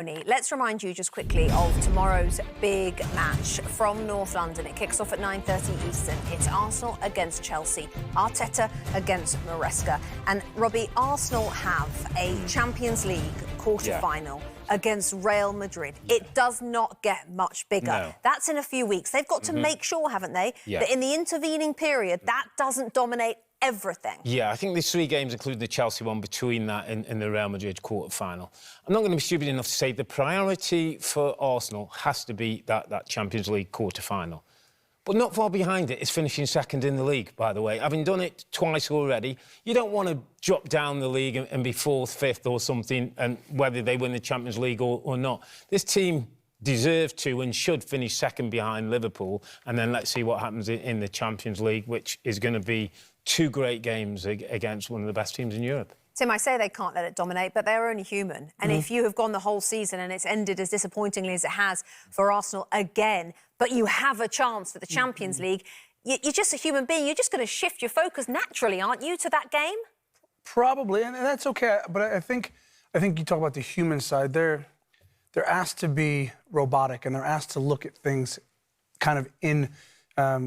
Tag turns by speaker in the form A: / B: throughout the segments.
A: Let's remind you just quickly of tomorrow's big match from North London. It kicks off at 9:30 Eastern. It's Arsenal against Chelsea, Arteta against Maresca. And Robbie, Arsenal have a Champions League quarter-final against Real Madrid. It does not get much bigger.
B: No.
A: That's in a few weeks. They've got to make sure, haven't they, that in the intervening period, that doesn't dominate everything.
B: Yeah, I think there's 3 games, including the Chelsea one, between that and the Real Madrid quarter-final. I'm not going to be stupid enough to say the priority for Arsenal has to be that Champions League quarter-final. But not far behind it is finishing second in the league, by the way. Having done it twice already, you don't want to drop down the league and be 4th, 5th or something, and whether they win the Champions League or not. This team deserve to and should finish second behind Liverpool, and then let's see what happens in the Champions League, which is going to be 2 great games against one of the best teams in Europe.
A: Tim, I say they can't let it dominate, but they're only human. And if you have gone the whole season and it's ended as disappointingly as it has for Arsenal again, but you have a chance at the Champions League, you're just a human being. You're just going to shift your focus naturally, aren't you, to that game?
C: Probably, and that's okay. But I think you talk about the human side. They're asked to be robotic, and they're asked to look at things kind of in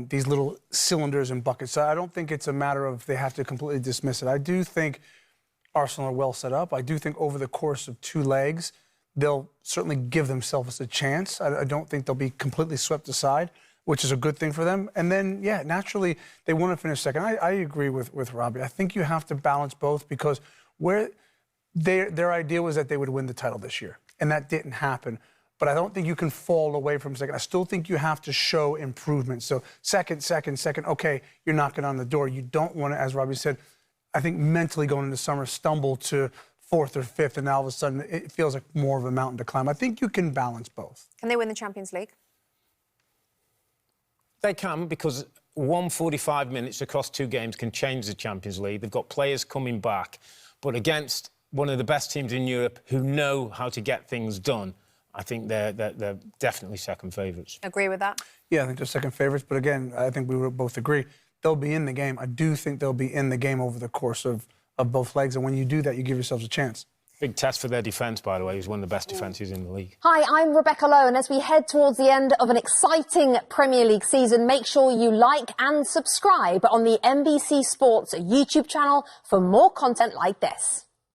C: these little cylinders and buckets. So I don't think it's a matter of they have to completely dismiss it. I do think Arsenal are well set up. I do think over the course of 2 legs, they'll certainly give themselves a chance. I don't think they'll be completely swept aside, which is a good thing for them. And then, yeah, naturally, they want to finish second. I agree with Robbie. I think you have to balance both because where their idea was that they would win the title this year, and that didn't happen. But I don't think you can fall away from second. I still think you have to show improvement. So second, okay, you're knocking on the door. You don't want to, as Robbie said, I think mentally going into summer, stumble to 4th or 5th, and now all of a sudden it feels like more of a mountain to climb. I think you can balance both.
A: Can they win the Champions League?
B: They can, because 145 minutes across 2 games can change the Champions League. They've got players coming back, but against one of the best teams in Europe who know how to get things done, I think they're definitely second favourites.
A: Agree with that?
C: Yeah, I think they're second favourites, but again, I think we would both agree. They'll be in the game. I do think they'll be in the game over the course of both legs, and when you do that, you give yourselves a chance.
B: Big test for their defence, by the way. He's one of the best defences in the league.
D: Hi, I'm Rebecca Lowe, and as we head towards the end of an exciting Premier League season, make sure you like and subscribe on the NBC Sports YouTube channel for more content like this.